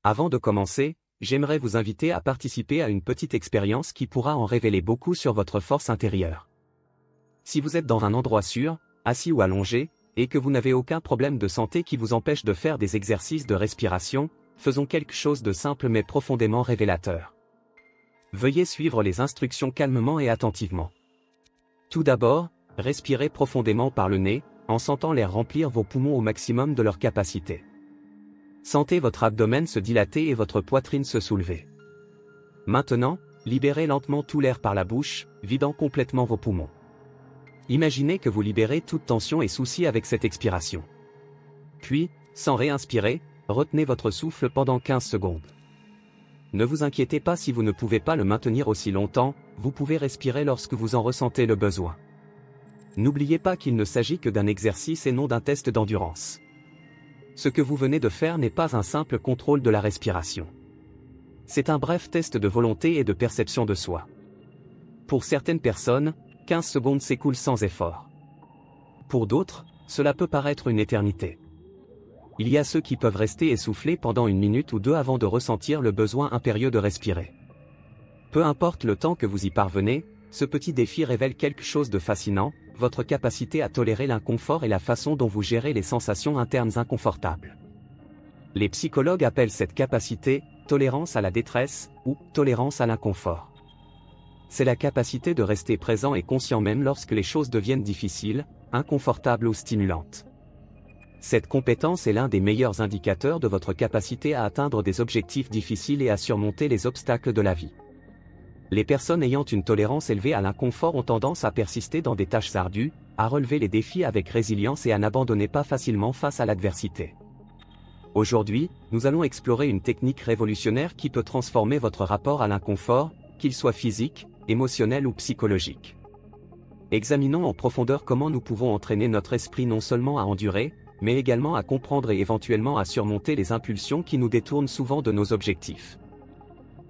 Avant de commencer, j'aimerais vous inviter à participer à une petite expérience qui pourra en révéler beaucoup sur votre force intérieure. Si vous êtes dans un endroit sûr, assis ou allongé, et que vous n'avez aucun problème de santé qui vous empêche de faire des exercices de respiration, faisons quelque chose de simple mais profondément révélateur. Veuillez suivre les instructions calmement et attentivement. Tout d'abord, respirez profondément par le nez, en sentant l'air remplir vos poumons au maximum de leur capacité. Sentez votre abdomen se dilater et votre poitrine se soulever. Maintenant, libérez lentement tout l'air par la bouche, vidant complètement vos poumons. Imaginez que vous libérez toute tension et souci avec cette expiration. Puis, sans réinspirer, retenez votre souffle pendant 15 secondes. Ne vous inquiétez pas si vous ne pouvez pas le maintenir aussi longtemps, vous pouvez respirer lorsque vous en ressentez le besoin. N'oubliez pas qu'il ne s'agit que d'un exercice et non d'un test d'endurance. Ce que vous venez de faire n'est pas un simple contrôle de la respiration. C'est un bref test de volonté et de perception de soi. Pour certaines personnes, 15 secondes s'écoulent sans effort. Pour d'autres, cela peut paraître une éternité. Il y a ceux qui peuvent rester essoufflés pendant 1 minute ou 2 avant de ressentir le besoin impérieux de respirer. Peu importe le temps que vous y parvenez, ce petit défi révèle quelque chose de fascinant, votre capacité à tolérer l'inconfort et la façon dont vous gérez les sensations internes inconfortables. Les psychologues appellent cette capacité « tolérance à la détresse » ou « tolérance à l'inconfort ». C'est la capacité de rester présent et conscient même lorsque les choses deviennent difficiles, inconfortables ou stimulantes. Cette compétence est l'un des meilleurs indicateurs de votre capacité à atteindre des objectifs difficiles et à surmonter les obstacles de la vie. Les personnes ayant une tolérance élevée à l'inconfort ont tendance à persister dans des tâches ardues, à relever les défis avec résilience et à n'abandonner pas facilement face à l'adversité. Aujourd'hui, nous allons explorer une technique révolutionnaire qui peut transformer votre rapport à l'inconfort, qu'il soit physique, émotionnel ou psychologique. Examinons en profondeur comment nous pouvons entraîner notre esprit non seulement à endurer, mais également à comprendre et éventuellement à surmonter les impulsions qui nous détournent souvent de nos objectifs.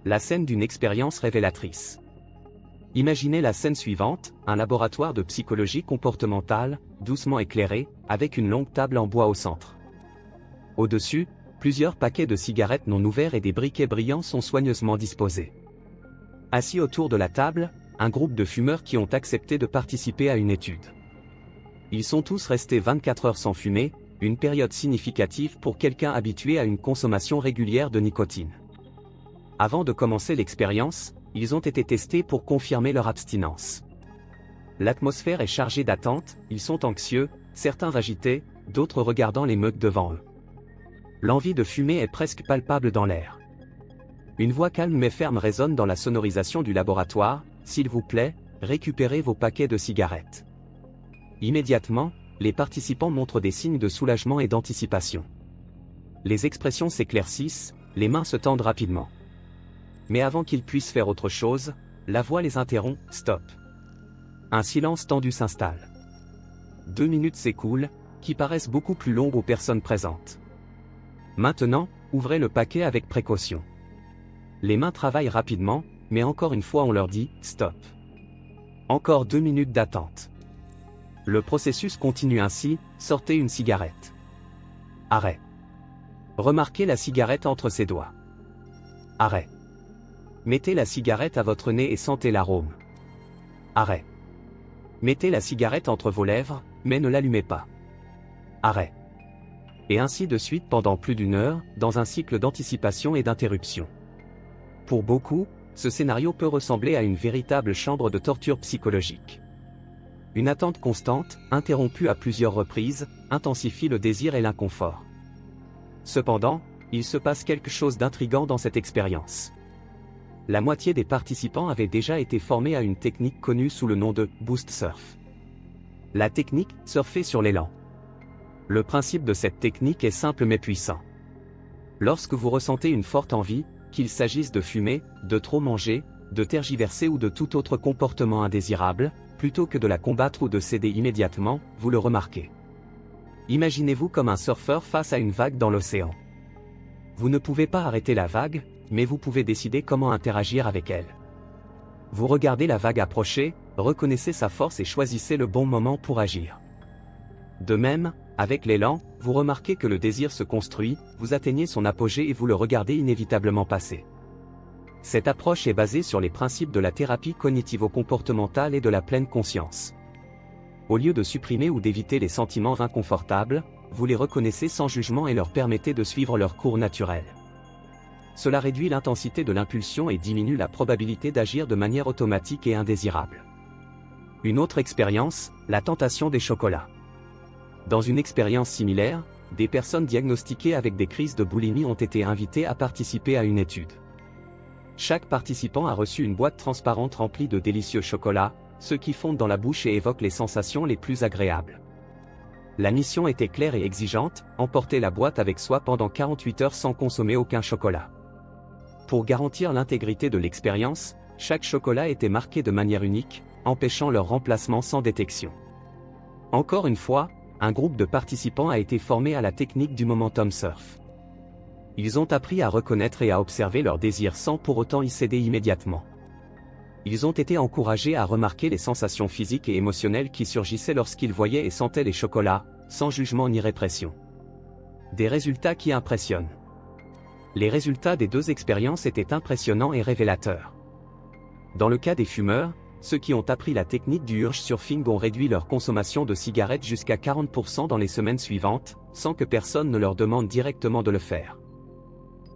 La scène d'une expérience révélatrice. Imaginez la scène suivante, un laboratoire de psychologie comportementale, doucement éclairé, avec une longue table en bois au centre. Au-dessus, plusieurs paquets de cigarettes non ouverts et des briquets brillants sont soigneusement disposés. Assis autour de la table, un groupe de fumeurs qui ont accepté de participer à une étude. Ils sont tous restés 24 heures sans fumer, une période significative pour quelqu'un habitué à une consommation régulière de nicotine. Avant de commencer l'expérience, ils ont été testés pour confirmer leur abstinence. L'atmosphère est chargée d'attente, ils sont anxieux, certains agités, d'autres regardant les meutes devant eux. L'envie de fumer est presque palpable dans l'air. Une voix calme mais ferme résonne dans la sonorisation du laboratoire, « S'il vous plaît, récupérez vos paquets de cigarettes. » Immédiatement, les participants montrent des signes de soulagement et d'anticipation. Les expressions s'éclaircissent, les mains se tendent rapidement. Mais avant qu'ils puissent faire autre chose, la voix les interrompt, « Stop !» Un silence tendu s'installe. 2 minutes s'écoulent, qui paraissent beaucoup plus longues aux personnes présentes. Maintenant, ouvrez le paquet avec précaution. Les mains travaillent rapidement, mais encore une fois on leur dit « Stop !» Encore 2 minutes d'attente. Le processus continue ainsi, sortez une cigarette. Arrêt. Remarquez la cigarette entre ses doigts. Arrêt. Mettez la cigarette à votre nez et sentez l'arôme. Arrêt. Mettez la cigarette entre vos lèvres, mais ne l'allumez pas. Arrêt. Et ainsi de suite pendant plus d'1 heure, dans un cycle d'anticipation et d'interruption. Pour beaucoup, ce scénario peut ressembler à une véritable chambre de torture psychologique. Une attente constante, interrompue à plusieurs reprises, intensifie le désir et l'inconfort. Cependant, il se passe quelque chose d'intrigant dans cette expérience. La moitié des participants avaient déjà été formés à une technique connue sous le nom de « boost surf ». La technique « surfer sur l'élan ». Le principe de cette technique est simple mais puissant. Lorsque vous ressentez une forte envie, qu'il s'agisse de fumer, de trop manger, de tergiverser ou de tout autre comportement indésirable, plutôt que de la combattre ou de céder immédiatement, vous le remarquez. Imaginez-vous comme un surfeur face à une vague dans l'océan. Vous ne pouvez pas arrêter la vague, mais vous pouvez décider comment interagir avec elle. Vous regardez la vague approcher, reconnaissez sa force et choisissez le bon moment pour agir. De même, avec l'élan, vous remarquez que le désir se construit, vous atteignez son apogée et vous le regardez inévitablement passer. Cette approche est basée sur les principes de la thérapie cognitivo-comportementale et de la pleine conscience. Au lieu de supprimer ou d'éviter les sentiments inconfortables, vous les reconnaissez sans jugement et leur permettez de suivre leur cours naturel. Cela réduit l'intensité de l'impulsion et diminue la probabilité d'agir de manière automatique et indésirable. Une autre expérience, la tentation des chocolats. Dans une expérience similaire, des personnes diagnostiquées avec des crises de boulimie ont été invitées à participer à une étude. Chaque participant a reçu une boîte transparente remplie de délicieux chocolats, ceux qui fondent dans la bouche et évoquent les sensations les plus agréables. La mission était claire et exigeante, emporter la boîte avec soi pendant 48 heures sans consommer aucun chocolat. Pour garantir l'intégrité de l'expérience, chaque chocolat était marqué de manière unique, empêchant leur remplacement sans détection. Encore une fois, un groupe de participants a été formé à la technique du momentum surf. Ils ont appris à reconnaître et à observer leurs désirs sans pour autant y céder immédiatement. Ils ont été encouragés à remarquer les sensations physiques et émotionnelles qui surgissaient lorsqu'ils voyaient et sentaient les chocolats, sans jugement ni répression. Des résultats qui impressionnent. Les résultats des deux expériences étaient impressionnants et révélateurs. Dans le cas des fumeurs, ceux qui ont appris la technique du urge surfing ont réduit leur consommation de cigarettes jusqu'à 40% dans les semaines suivantes, sans que personne ne leur demande directement de le faire.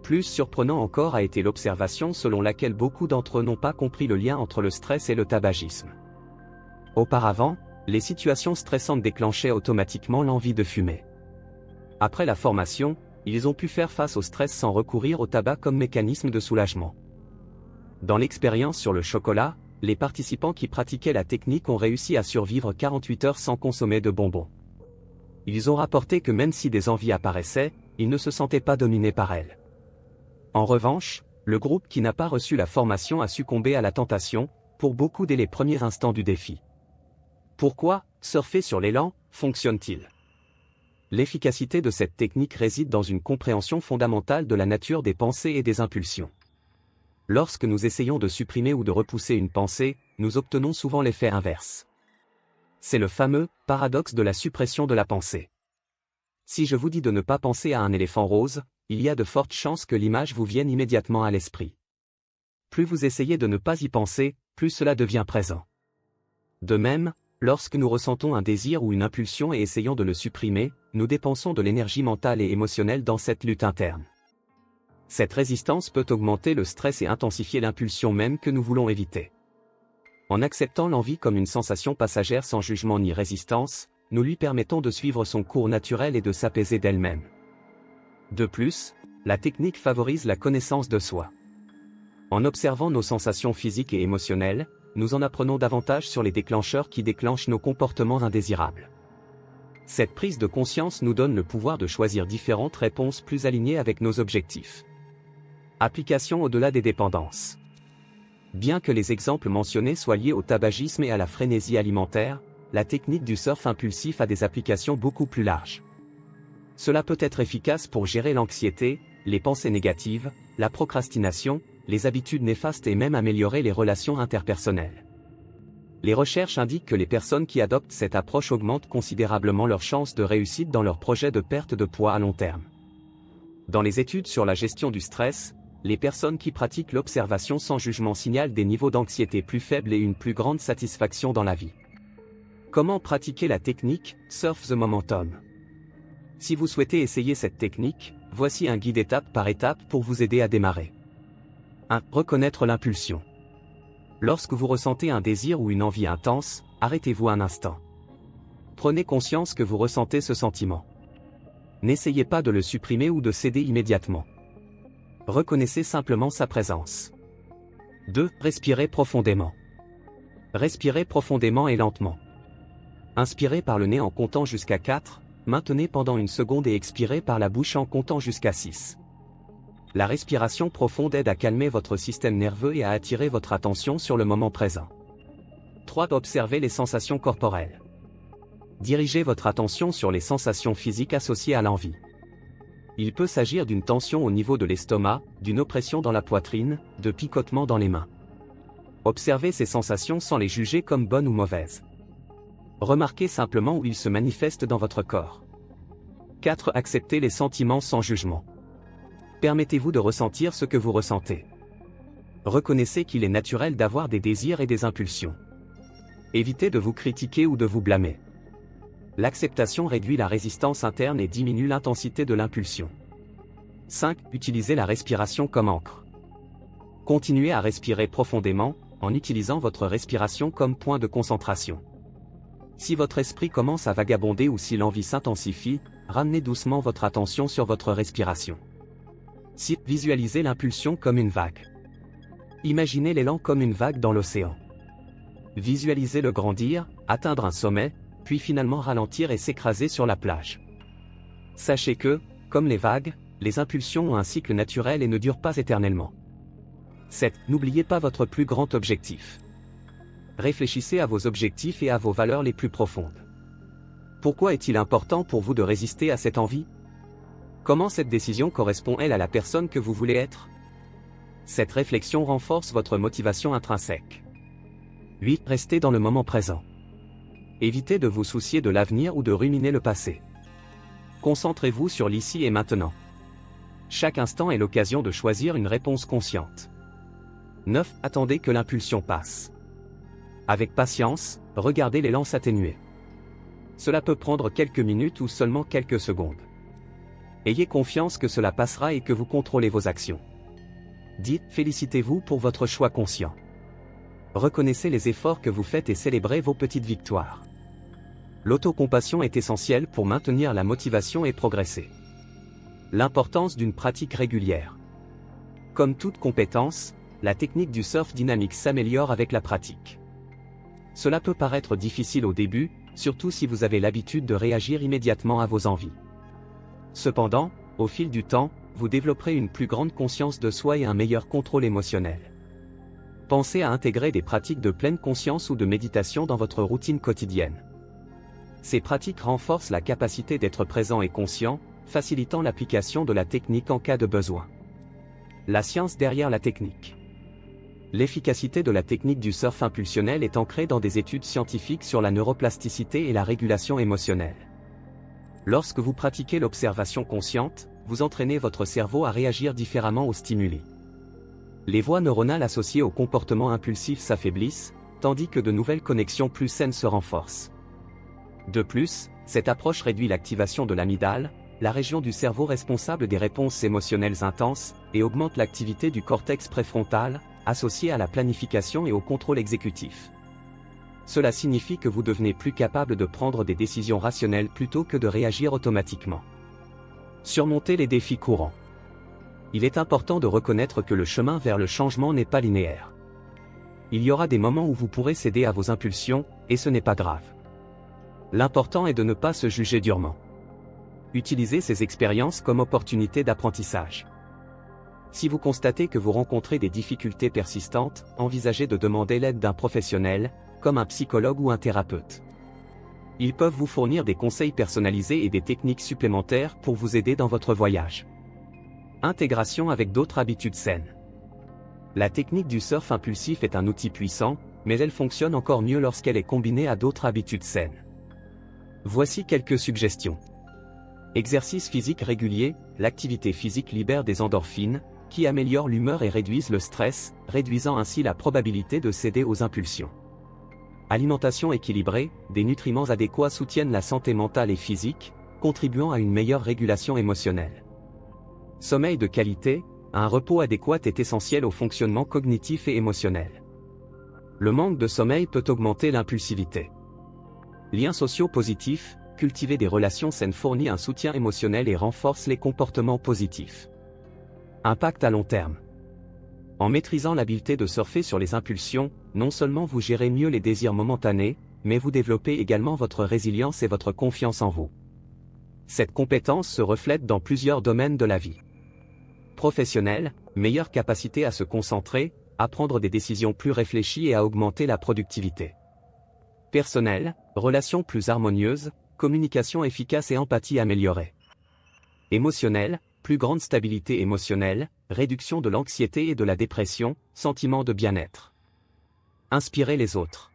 Plus surprenant encore a été l'observation selon laquelle beaucoup d'entre eux n'ont pas compris le lien entre le stress et le tabagisme. Auparavant, les situations stressantes déclenchaient automatiquement l'envie de fumer. Après la formation, ils ont pu faire face au stress sans recourir au tabac comme mécanisme de soulagement. Dans l'expérience sur le chocolat, les participants qui pratiquaient la technique ont réussi à survivre 48 heures sans consommer de bonbons. Ils ont rapporté que même si des envies apparaissaient, ils ne se sentaient pas dominés par elles. En revanche, le groupe qui n'a pas reçu la formation a succombé à la tentation, pour beaucoup dès les premiers instants du défi. Pourquoi surfer sur l'élan fonctionne-t-il? L'efficacité de cette technique réside dans une compréhension fondamentale de la nature des pensées et des impulsions. Lorsque nous essayons de supprimer ou de repousser une pensée, nous obtenons souvent l'effet inverse. C'est le fameux paradoxe de la suppression de la pensée. Si je vous dis de ne pas penser à un éléphant rose, il y a de fortes chances que l'image vous vienne immédiatement à l'esprit. Plus vous essayez de ne pas y penser, plus cela devient présent. De même, lorsque nous ressentons un désir ou une impulsion et essayons de le supprimer, nous dépensons de l'énergie mentale et émotionnelle dans cette lutte interne. Cette résistance peut augmenter le stress et intensifier l'impulsion même que nous voulons éviter. En acceptant l'envie comme une sensation passagère sans jugement ni résistance, nous lui permettons de suivre son cours naturel et de s'apaiser d'elle-même. De plus, la technique favorise la connaissance de soi. En observant nos sensations physiques et émotionnelles, nous en apprenons davantage sur les déclencheurs qui déclenchent nos comportements indésirables. Cette prise de conscience nous donne le pouvoir de choisir différentes réponses plus alignées avec nos objectifs. Application au-delà des dépendances. Bien que les exemples mentionnés soient liés au tabagisme et à la frénésie alimentaire, la technique du surf impulsif a des applications beaucoup plus larges. Cela peut être efficace pour gérer l'anxiété, les pensées négatives, la procrastination, les habitudes néfastes et même améliorer les relations interpersonnelles. Les recherches indiquent que les personnes qui adoptent cette approche augmentent considérablement leurs chances de réussite dans leurs projets de perte de poids à long terme. Dans les études sur la gestion du stress, les personnes qui pratiquent l'observation sans jugement signalent des niveaux d'anxiété plus faibles et une plus grande satisfaction dans la vie. Comment pratiquer la technique Surf the Momentum? Si vous souhaitez essayer cette technique, voici un guide étape par étape pour vous aider à démarrer. 1. Reconnaître l'impulsion. Lorsque vous ressentez un désir ou une envie intense, arrêtez-vous un instant. Prenez conscience que vous ressentez ce sentiment. N'essayez pas de le supprimer ou de céder immédiatement. Reconnaissez simplement sa présence. 2. Respirez profondément. Respirez profondément et lentement. Inspirez par le nez en comptant jusqu'à 4, maintenez pendant une seconde et expirez par la bouche en comptant jusqu'à 6. La respiration profonde aide à calmer votre système nerveux et à attirer votre attention sur le moment présent. 3. Observez les sensations corporelles. Dirigez votre attention sur les sensations physiques associées à l'envie. Il peut s'agir d'une tension au niveau de l'estomac, d'une oppression dans la poitrine, de picotements dans les mains. Observez ces sensations sans les juger comme bonnes ou mauvaises. Remarquez simplement où ils se manifestent dans votre corps. 4. Acceptez les sentiments sans jugement. Permettez-vous de ressentir ce que vous ressentez. Reconnaissez qu'il est naturel d'avoir des désirs et des impulsions. Évitez de vous critiquer ou de vous blâmer. L'acceptation réduit la résistance interne et diminue l'intensité de l'impulsion. 5. Utilisez la respiration comme encre. Continuez à respirer profondément, en utilisant votre respiration comme point de concentration. Si votre esprit commence à vagabonder ou si l'envie s'intensifie, ramenez doucement votre attention sur votre respiration. 6. Visualisez l'impulsion comme une vague. Imaginez l'élan comme une vague dans l'océan. Visualisez-le grandir, atteindre un sommet, puis finalement ralentir et s'écraser sur la plage. Sachez que, comme les vagues, les impulsions ont un cycle naturel et ne durent pas éternellement. 7. N'oubliez pas votre plus grand objectif. Réfléchissez à vos objectifs et à vos valeurs les plus profondes. Pourquoi est-il important pour vous de résister à cette envie? Comment cette décision correspond-elle à la personne que vous voulez être? Cette réflexion renforce votre motivation intrinsèque. 8. Restez dans le moment présent. Évitez de vous soucier de l'avenir ou de ruminer le passé. Concentrez-vous sur l'ici et maintenant. Chaque instant est l'occasion de choisir une réponse consciente. 9. Attendez que l'impulsion passe. Avec patience, regardez l'élan s'atténuer. Cela peut prendre quelques minutes ou seulement quelques secondes. Ayez confiance que cela passera et que vous contrôlez vos actions. Dites, félicitez-vous pour votre choix conscient. Reconnaissez les efforts que vous faites et célébrez vos petites victoires. L'autocompassion est essentielle pour maintenir la motivation et progresser. L'importance d'une pratique régulière. Comme toute compétence, la technique du surf dynamique s'améliore avec la pratique. Cela peut paraître difficile au début, surtout si vous avez l'habitude de réagir immédiatement à vos envies. Cependant, au fil du temps, vous développerez une plus grande conscience de soi et un meilleur contrôle émotionnel. Pensez à intégrer des pratiques de pleine conscience ou de méditation dans votre routine quotidienne. Ces pratiques renforcent la capacité d'être présent et conscient, facilitant l'application de la technique en cas de besoin. La science derrière la technique. L'efficacité de la technique du surf impulsionnel est ancrée dans des études scientifiques sur la neuroplasticité et la régulation émotionnelle. Lorsque vous pratiquez l'observation consciente, vous entraînez votre cerveau à réagir différemment aux stimuli. Les voies neuronales associées au comportement impulsif s'affaiblissent, tandis que de nouvelles connexions plus saines se renforcent. De plus, cette approche réduit l'activation de l'amygdale, la région du cerveau responsable des réponses émotionnelles intenses, et augmente l'activité du cortex préfrontal, associé à la planification et au contrôle exécutif. Cela signifie que vous devenez plus capable de prendre des décisions rationnelles plutôt que de réagir automatiquement. Surmonter les défis courants. Il est important de reconnaître que le chemin vers le changement n'est pas linéaire. Il y aura des moments où vous pourrez céder à vos impulsions, et ce n'est pas grave. L'important est de ne pas se juger durement. Utilisez ces expériences comme opportunités d'apprentissage. Si vous constatez que vous rencontrez des difficultés persistantes, envisagez de demander l'aide d'un professionnel, comme un psychologue ou un thérapeute. Ils peuvent vous fournir des conseils personnalisés et des techniques supplémentaires pour vous aider dans votre voyage. Intégration avec d'autres habitudes saines. La technique du surf impulsif est un outil puissant, mais elle fonctionne encore mieux lorsqu'elle est combinée à d'autres habitudes saines. Voici quelques suggestions. Exercice physique régulier. L'activité physique libère des endorphines, qui améliorent l'humeur et réduisent le stress, réduisant ainsi la probabilité de céder aux impulsions. Alimentation équilibrée. Des nutriments adéquats soutiennent la santé mentale et physique, contribuant à une meilleure régulation émotionnelle. Sommeil de qualité. Un repos adéquat est essentiel au fonctionnement cognitif et émotionnel. Le manque de sommeil peut augmenter l'impulsivité. Liens sociaux positifs. Cultiver des relations saines fournit un soutien émotionnel et renforce les comportements positifs. Impact à long terme. En maîtrisant l'habileté de surfer sur les impulsions, non seulement vous gérez mieux les désirs momentanés, mais vous développez également votre résilience et votre confiance en vous. Cette compétence se reflète dans plusieurs domaines de la vie. Professionnel, meilleure capacité à se concentrer, à prendre des décisions plus réfléchies et à augmenter la productivité. Personnel, relations plus harmonieuses, communication efficace et empathie améliorée. Émotionnel, plus grande stabilité émotionnelle, réduction de l'anxiété et de la dépression, sentiment de bien-être. Inspirer les autres.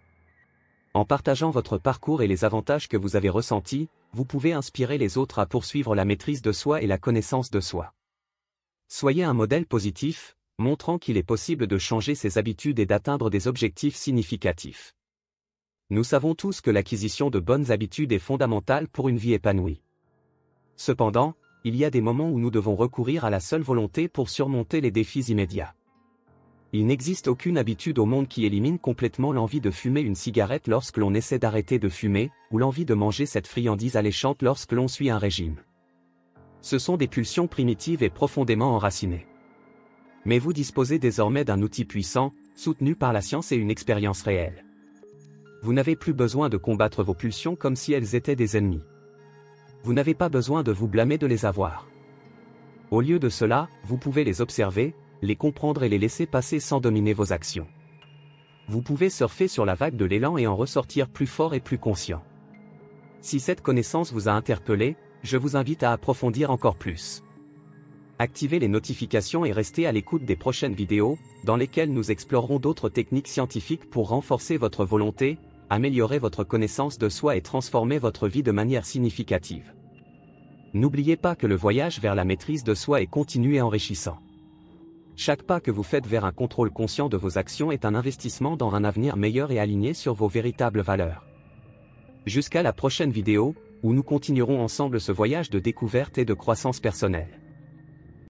En partageant votre parcours et les avantages que vous avez ressentis, vous pouvez inspirer les autres à poursuivre la maîtrise de soi et la connaissance de soi. Soyez un modèle positif, montrant qu'il est possible de changer ses habitudes et d'atteindre des objectifs significatifs. Nous savons tous que l'acquisition de bonnes habitudes est fondamentale pour une vie épanouie. Cependant, il y a des moments où nous devons recourir à la seule volonté pour surmonter les défis immédiats. Il n'existe aucune habitude au monde qui élimine complètement l'envie de fumer une cigarette lorsque l'on essaie d'arrêter de fumer, ou l'envie de manger cette friandise alléchante lorsque l'on suit un régime. Ce sont des pulsions primitives et profondément enracinées. Mais vous disposez désormais d'un outil puissant, soutenu par la science et une expérience réelle. Vous n'avez plus besoin de combattre vos pulsions comme si elles étaient des ennemis. Vous n'avez pas besoin de vous blâmer de les avoir. Au lieu de cela, vous pouvez les observer, les comprendre et les laisser passer sans dominer vos actions. Vous pouvez surfer sur la vague de l'élan et en ressortir plus fort et plus conscient. Si cette connaissance vous a interpellé, je vous invite à approfondir encore plus. Activez les notifications et restez à l'écoute des prochaines vidéos, dans lesquelles nous explorerons d'autres techniques scientifiques pour renforcer votre volonté, améliorer votre connaissance de soi et transformer votre vie de manière significative. N'oubliez pas que le voyage vers la maîtrise de soi est continu et enrichissant. Chaque pas que vous faites vers un contrôle conscient de vos actions est un investissement dans un avenir meilleur et aligné sur vos véritables valeurs. Jusqu'à la prochaine vidéo, où nous continuerons ensemble ce voyage de découverte et de croissance personnelle.